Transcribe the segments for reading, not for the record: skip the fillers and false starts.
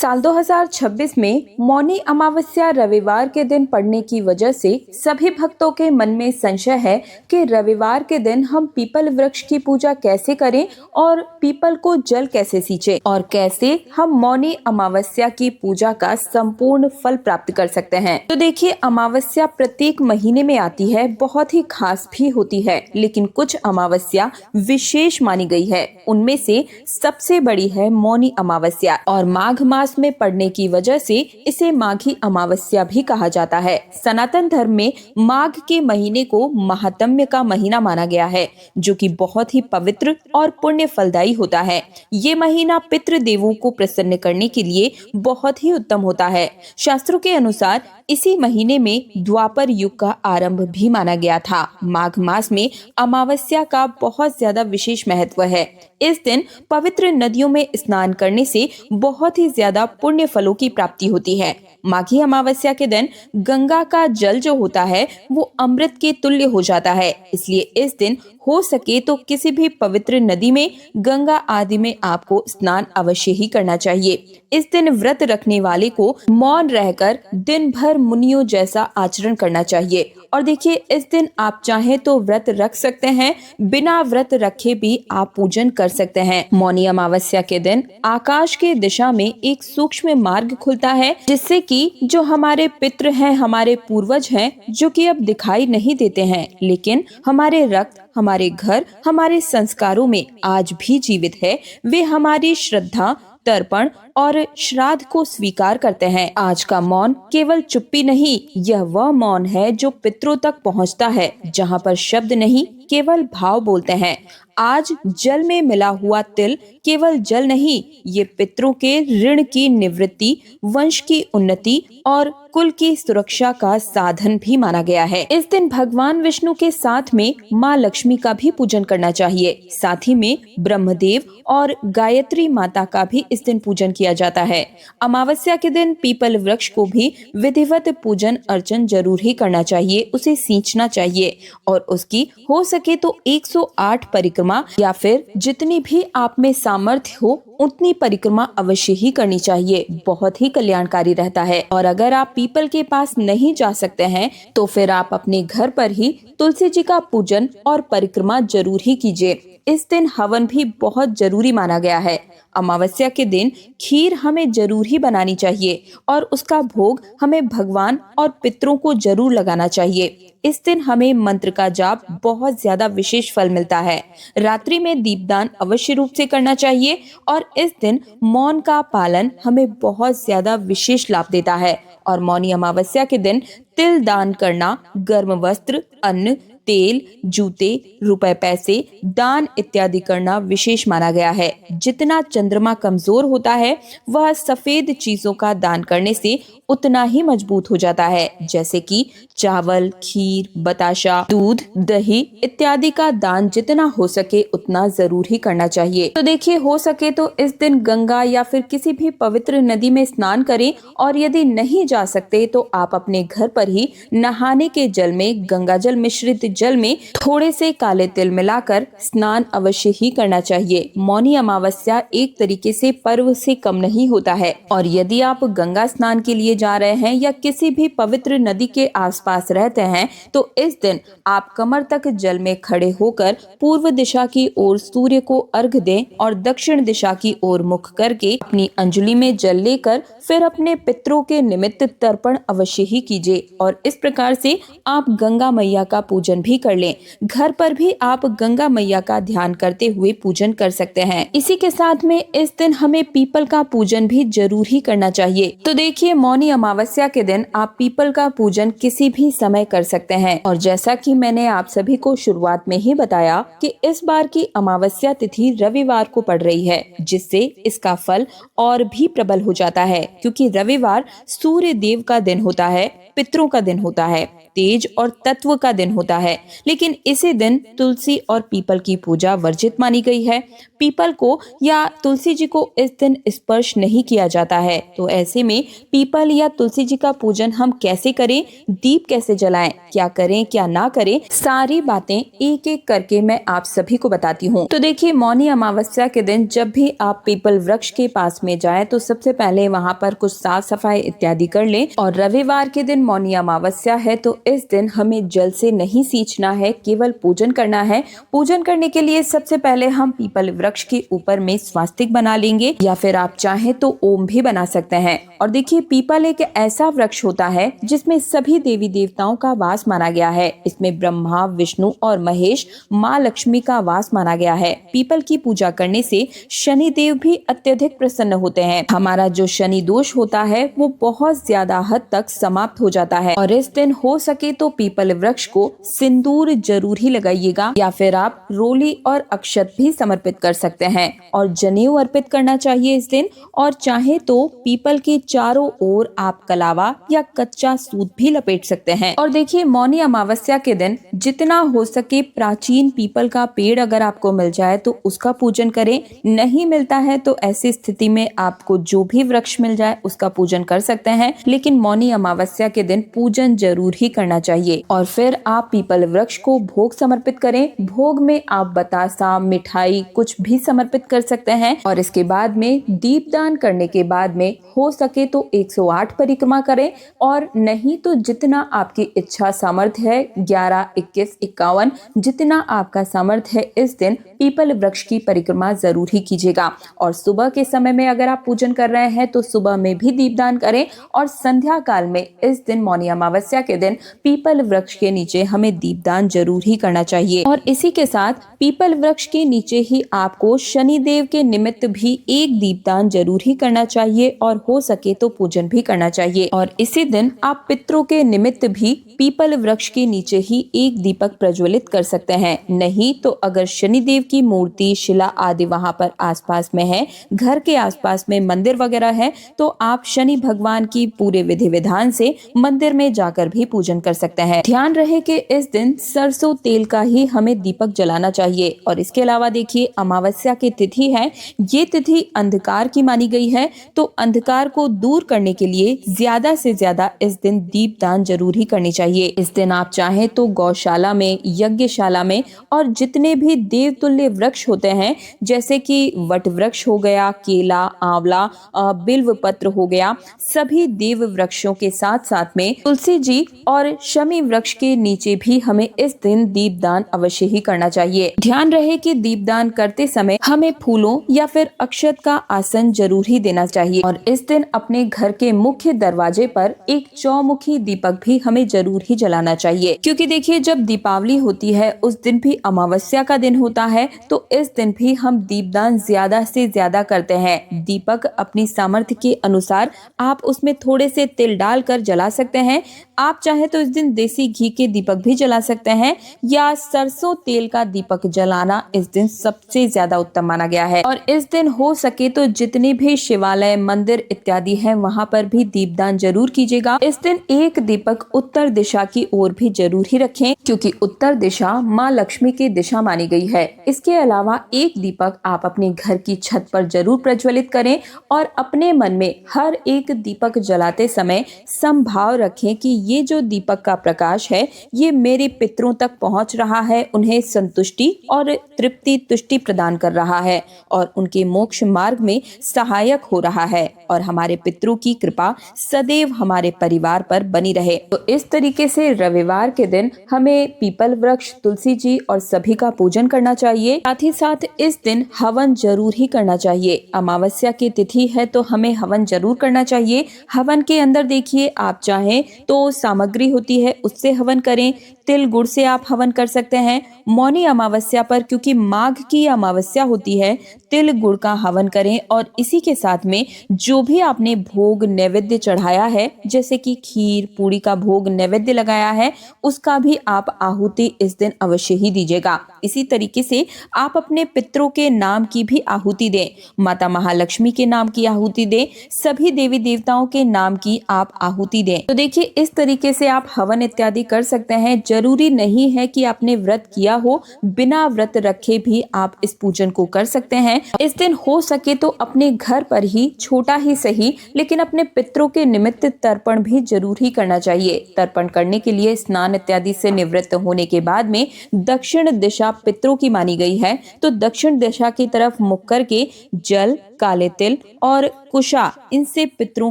साल 2026 में मौनी अमावस्या रविवार के दिन पड़ने की वजह से सभी भक्तों के मन में संशय है कि रविवार के दिन हम पीपल वृक्ष की पूजा कैसे करें और पीपल को जल कैसे सींचें और कैसे हम मौनी अमावस्या की पूजा का संपूर्ण फल प्राप्त कर सकते हैं। तो देखिए, अमावस्या प्रत्येक महीने में आती है, बहुत ही खास भी होती है, लेकिन कुछ अमावस्या विशेष मानी गई है। उनमें से सबसे बड़ी है मौनी अमावस्या और माघ मास में पड़ने की वजह से इसे माघी अमावस्या भी कहा जाता है। सनातन धर्म में माघ के महीने को महात्म्य का महीना माना गया है, जो कि बहुत ही पवित्र और पुण्य फलदायी होता है। ये महीना पितृदेवों को प्रसन्न करने के लिए बहुत ही उत्तम होता है। शास्त्रों के अनुसार इसी महीने में द्वापर युग का आरंभ भी माना गया था। माघ मास में अमावस्या का बहुत ज्यादा विशेष महत्व है। इस दिन पवित्र नदियों में स्नान करने से बहुत ही ज्यादा पुण्य फलों की प्राप्ति होती है। माघी अमावस्या के दिन गंगा का जल जो होता है वो अमृत के तुल्य हो जाता है। इसलिए इस दिन हो सके तो किसी भी पवित्र नदी में, गंगा आदि में आपको स्नान अवश्य ही करना चाहिए। इस दिन व्रत रखने वाले को मौन रहकर दिन भर मुनियों जैसा आचरण करना चाहिए। और देखिए, इस दिन आप चाहें तो व्रत रख सकते हैं, बिना व्रत रखे भी आप पूजन कर सकते हैं। मौनी अमावस्या के दिन आकाश के दिशा में एक सूक्ष्म मार्ग खुलता है, जिससे कि जो हमारे पितृ हैं, हमारे पूर्वज हैं, जो कि अब दिखाई नहीं देते हैं, लेकिन हमारे रक्त, हमारे घर, हमारे संस्कारों में आज भी जीवित है, वे हमारी श्रद्धा, तर्पण और श्राद्ध को स्वीकार करते हैं। आज का मौन केवल चुप्पी नहीं, यह वह मौन है जो पितरों तक पहुंचता है, जहां पर शब्द नहीं, केवल भाव बोलते हैं। आज जल में मिला हुआ तिल केवल जल नहीं, ये पितरों के ऋण की निवृत्ति, वंश की उन्नति और कुल की सुरक्षा का साधन भी माना गया है। इस दिन भगवान विष्णु के साथ में माँ लक्ष्मी का भी पूजन करना चाहिए। साथ ही में ब्रह्मदेव और गायत्री माता का भी इस दिन पूजन किया जाता है। अमावस्या के दिन पीपल वृक्ष को भी विधिवत पूजन अर्चन जरूर ही करना चाहिए, उसे सींचना चाहिए और उसकी हो सके तो 108 परिक्रमा या फिर जितनी भी आप में सामर्थ्य हो उतनी परिक्रमा अवश्य ही करनी चाहिए। बहुत ही कल्याणकारी रहता है। और अगर आप पीपल के पास नहीं जा सकते हैं तो फिर आप अपने घर पर ही तुलसी जी का पूजन और परिक्रमा जरूर ही कीजिए। इस दिन हवन भी बहुत जरूरी माना गया है। अमावस्या के दिन खीर हमें जरूर ही बनानी चाहिए और उसका भोग हमें भगवान और पितरों को जरूर लगाना चाहिए। इस दिन हमें मंत्र का जाप बहुत ज्यादा विशेष फल मिलता है। रात्रि में दीपदान अवश्य रूप से करना चाहिए और इस दिन मौन का पालन हमें बहुत ज्यादा विशेष लाभ देता है। और मौनी अमावस्या के दिन तिल दान करना, गर्म वस्त्र, अन्न, तेल, जूते, रुपए पैसे दान इत्यादि करना विशेष माना गया है। जितना चंद्रमा कमजोर होता है वह सफेद चीजों का दान करने से उतना ही मजबूत हो जाता है, जैसे कि चावल, खीर, बताशा, दूध, दही इत्यादि का दान जितना हो सके उतना जरूर ही करना चाहिए। तो देखिए, हो सके तो इस दिन गंगा या फिर किसी भी पवित्र नदी में स्नान करें और यदि नहीं जा सकते तो आप अपने घर पर ही नहाने के जल में, गंगा जल मिश्रित जल में थोड़े से काले तिल मिलाकर स्नान अवश्य ही करना चाहिए। मौनी अमावस्या एक तरीके से पर्व से कम नहीं होता है। और यदि आप गंगा स्नान के लिए जा रहे हैं या किसी भी पवित्र नदी के आसपास रहते हैं तो इस दिन आप कमर तक जल में खड़े होकर पूर्व दिशा की ओर सूर्य को अर्घ दें और दक्षिण दिशा की ओर मुख करके अपनी अंजलि में जल लेकर फिर अपने पितरों के निमित्त तर्पण अवश्य ही कीजिए। और इस प्रकार से आप गंगा मैया का पूजन भी कर लें। घर पर भी आप गंगा मैया का ध्यान करते हुए पूजन कर सकते हैं। इसी के साथ में इस दिन हमें पीपल का पूजन भी जरूर ही करना चाहिए। तो देखिए, मौनी अमावस्या के दिन आप पीपल का पूजन किसी भी समय कर सकते हैं। और जैसा कि मैंने आप सभी को शुरुआत में ही बताया कि इस बार की अमावस्या तिथि रविवार को पड़ रही है, जिससे इसका फल और भी प्रबल हो जाता है, क्योंकि रविवार सूर्य देव का दिन होता है, पितरों का दिन होता है, तेज और तत्व का दिन होता है। है, लेकिन इसी दिन तुलसी और पीपल की पूजा वर्जित मानी गई है। पीपल को या तुलसी जी को इस दिन स्पर्श नहीं किया जाता है। तो ऐसे में पीपल या तुलसी जी का पूजन हम कैसे करें, दीप कैसे जलाएं, क्या करें क्या ना करें, सारी बातें एक एक करके मैं आप सभी को बताती हूँ। तो देखिए, मौनी अमावस्या के दिन जब भी आप पीपल वृक्ष के पास में जाएं तो सबसे पहले वहाँ पर कुछ साफ सफाई इत्यादि कर लें। और रविवार के दिन मौनी अमावस्या है, तो इस दिन हमें जल से नहीं सींचना है, केवल पूजन करना है। पूजन करने के लिए सबसे पहले हम पीपल वृक्ष के ऊपर में स्वास्तिक बना लेंगे, या फिर आप चाहें तो ओम भी बना सकते हैं। और देखिए, पीपल एक ऐसा वृक्ष होता है जिसमें सभी देवी देवताओं का वास माना गया है। इसमें ब्रह्मा, विष्णु और महेश, माँ लक्ष्मी का वास माना गया है। पीपल की पूजा करने से शनि देव भी अत्यधिक प्रसन्न होते हैं। हमारा जो शनि दोष होता है वो बहुत ज्यादा हद तक समाप्त हो जाता है। और इस दिन हो सके तो पीपल वृक्ष को सिंदूर जरूर ही लगाइएगा, या फिर आप रोली और अक्षत भी समर्पित कर सकते हैं। और जनेऊ अर्पित करना चाहिए इस दिन। और चाहे तो पीपल के चारों ओर आप कलावा या कच्चा सूत भी लपेट सकते हैं। और देखिए, मौनी अमावस्या के दिन जितना हो सके प्राचीन पीपल का पेड़ अगर आपको मिल जाए तो उसका पूजन करें। नहीं मिलता है तो ऐसी स्थिति में आपको जो भी वृक्ष मिल जाए उसका पूजन कर सकते हैं, लेकिन मौनी अमावस्या के दिन पूजन जरूर ही करना चाहिए। और फिर आप पीपल वृक्ष को भोग समर्पित करें। भोग में आप बतासा, मिठाई कुछ भी समर्पित कर सकते हैं। और इसके बाद में दीपदान करने के बाद में हो सके तो 108 परिक्रमा करें, और नहीं तो जितना आपकी इच्छा सामर्थ्य है, 11, 21, 51 जितना आपका सामर्थ्य है, इस दिन पीपल वृक्ष की परिक्रमा जरूर ही कीजिएगा। और सुबह के समय में अगर आप पूजन कर रहे हैं तो सुबह में भी दीपदान करें। और संध्या काल में इस दिन मौनी अमावस्या के दिन पीपल वृक्ष के नीचे हमें दीपदान जरूर ही करना चाहिए। और इसी के साथ पीपल वृक्ष के नीचे ही आपको शनि देव के निमित्त भी एक दीपदान जरूर ही करना चाहिए, और हो सके तो पूजन भी करना चाहिए। और इसी दिन आप पितरों के निमित्त भी पीपल वृक्ष के नीचे ही एक दीपक प्रज्वलित कर सकते हैं। नहीं तो अगर शनि देव की मूर्ति, शिला आदि वहाँ पर आसपास में है, घर के आसपास में मंदिर वगैरह है, तो आप शनि भगवान की पूरे विधि विधान से मंदिर में जाकर भी पूजन कर सकते हैं। ध्यान रहे कि इस दिन सरसों तेल का ही हमें दीपक जलाना चाहिए। और इसके अलावा देखिए, अमावस्या की तिथि है, ये तिथि अंधकार की मानी गई है, तो अंधकार को दूर करने के लिए ज्यादा से ज्यादा इस दिन दीपदान जरूर ही करनी चाहिए। इस दिन आप चाहें तो गौशाला में, यज्ञशाला में, और जितने भी देवतुल्य वृक्ष होते हैं जैसे कि वट वृक्ष हो गया, केला, आंवला, बिल्व पत्र हो गया, सभी देव वृक्षों के साथ साथ में तुलसी जी और शमी वृक्ष के नीचे भी हमें इस दिन दीपदान अवश्य ही करना चाहिए। ध्यान रहे कि दीपदान करते समय हमें फूलों या फिर अक्षत का आसन जरूर ही देना चाहिए। और इस दिन अपने घर के मुख्य दरवाजे पर एक चौमुखी दीपक भी हमें जरूर ही जलाना चाहिए, क्योंकि देखिए, जब दीपावली होती है उस दिन भी अमावस्या का दिन होता है, तो इस दिन भी हम दीपदान ज्यादा से ज्यादा करते हैं। दीपक अपनी सामर्थ्य के अनुसार आप उसमें थोड़े से तिल डालकर जला सकते हैं। आप चाहे तो इस दिन देसी घी के दीपक भी जला सकते हैं, या सरसों तेल का दीपक जलाना इस दिन सबसे ज्यादा उत्तम माना गया है। और इस दिन हो सके तो जितने भी शिवालय, मंदिर इत्यादि हैं वहां पर भी दीपदान जरूर कीजिएगा। इस दिन एक दीपक उत्तर दिशा की ओर भी जरूर ही रखें, क्योंकि उत्तर दिशा माँ लक्ष्मी की दिशा मानी गई है। इसके अलावा एक दीपक आप अपने घर की छत पर जरूर प्रज्वलित करें, और अपने मन में हर एक दीपक जलाते समय संभाव रखें कि ये जो दीपक का प्रकाश है ये मेरे पितरों तक पहुंच रहा है, उन्हें संतुष्टि और तृप्ति, तुष्टि प्रदान कर रहा है, और उनके मोक्ष मार्ग में सहायक हो रहा है, और हमारे पितरों की कृपा सदैव हमारे परिवार पर बनी रहे। तो इस तरीके से रविवार के दिन हमें पीपल वृक्ष, तुलसी जी और सभी का पूजन करना चाहिए। साथ ही साथ इस दिन हवन जरूर ही करना चाहिए। अमावस्या की तिथि है तो हमें हवन जरूर करना चाहिए। हवन के अंदर देखिए, आप चाहें तो सामग्री होती है उससे हवन करें, तिल गुड़ से आप हवन कर सकते हैं। मौनी अमावस्या पर, क्योंकि माघ की अमावस्या होती है, तिल गुड़ का हवन करें। और इसी के साथ में जो भी आपने भोग नैवेद्य चढ़ाया है, जैसे कि खीर पूड़ी का भोग नैवेद्य लगाया है, उसका भी आप आहुति इस दिन अवश्य ही दीजिएगा। इसी तरीके से आप अपने पितरों के नाम की भी आहुति दें। माता महालक्ष्मी के नाम की आहुति दें, सभी देवी देवताओं के नाम की आप आहुति दें। तो देखिए, इस तरीके से आप हवन इत्यादि कर सकते हैं। जरूरी नहीं है कि आपने व्रत किया हो, बिना व्रत रखे भी आप इस पूजन को कर सकते हैं। इस दिन हो सके तो अपने घर पर ही, छोटा ही सही, लेकिन अपने पितरों के निमित्त तर्पण भी जरूर ही करना चाहिए। तर्पण करने के लिए स्नान इत्यादि से निवृत्त होने के बाद में दक्षिण दिशा पितरों की मानी गई है, तो दक्षिण दिशा की तरफ मुख करके जल, काले तिल और कुशा, इनसे पितरों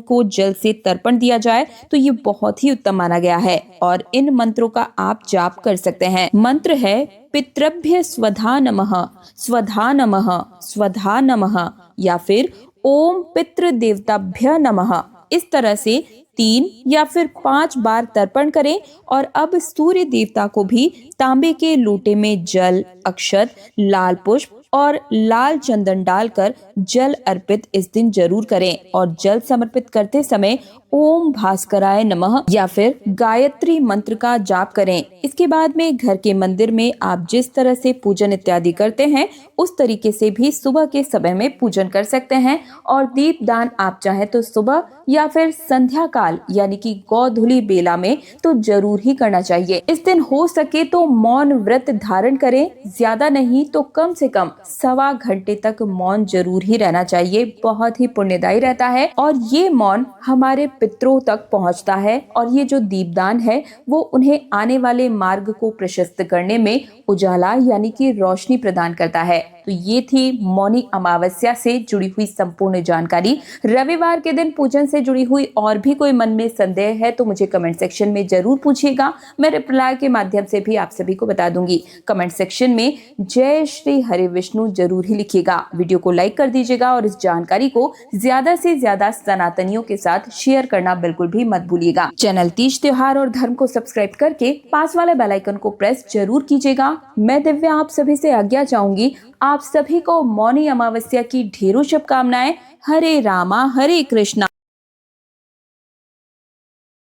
को जल से तर्पण दिया जाए तो ये बहुत ही उत्तम माना गया है। और इन मंत्रों का आप जाप कर सकते हैं। मंत्र है पितृभ्य स्वधा नमः, स्वधा नमः, स्वधा नमः, या फिर ओम पितृ देवताभ्य नमः। इस तरह से 3 या फिर 5 बार तर्पण करें। और अब सूर्य देवता को भी तांबे के लोटे में जल, अक्षत, लाल पुष्प और लाल चंदन डालकर जल अर्पित इस दिन जरूर करें। और जल समर्पित करते समय ओम भास्कराय नमः या फिर गायत्री मंत्र का जाप करें। इसके बाद में घर के मंदिर में आप जिस तरह से पूजन इत्यादि करते हैं, उस तरीके से भी सुबह के समय में पूजन कर सकते हैं। और दीप दान आप चाहे तो सुबह या फिर संध्या काल यानी कि गोधूली बेला में तो जरूर ही करना चाहिए। इस दिन हो सके तो मौन व्रत धारण करें, ज्यादा नहीं तो कम से कम 1.25 घंटे तक मौन जरूर ही रहना चाहिए। बहुत ही पुण्यदायी रहता है और ये मौन हमारे पितरों तक पहुंचता है। और ये जो दीपदान है वो उन्हें आने वाले मार्ग को प्रशस्त करने में उजाला यानी कि रोशनी प्रदान करता है। तो ये थी मौनी अमावस्या से जुड़ी हुई संपूर्ण जानकारी। रविवार के दिन पूजन से जुड़ी हुई और भी कोई मन में संदेह है तो मुझे कमेंट सेक्शन में जरूर पूछिएगा। मैं रिप्लाई के माध्यम से भी आप सभी को बता दूंगी। कमेंट सेक्शन में जय श्री हरि विष्णु जरूर ही लिखिएगा। वीडियो को लाइक कर दीजिएगा और इस जानकारी को ज्यादा से ज्यादा सनातनियों के साथ शेयर करना बिल्कुल भी मत भूलिएगा। चैनल तीज त्योहार और धर्म को सब्सक्राइब करके पास वाले बेल आइकन को प्रेस जरूर कीजिएगा। मैं दिव्या आप सभी से आज्ञा चाहूंगी। आप सभी को मौनी अमावस्या की ढेरों शुभकामनाएं। हरे रामा हरे कृष्णा।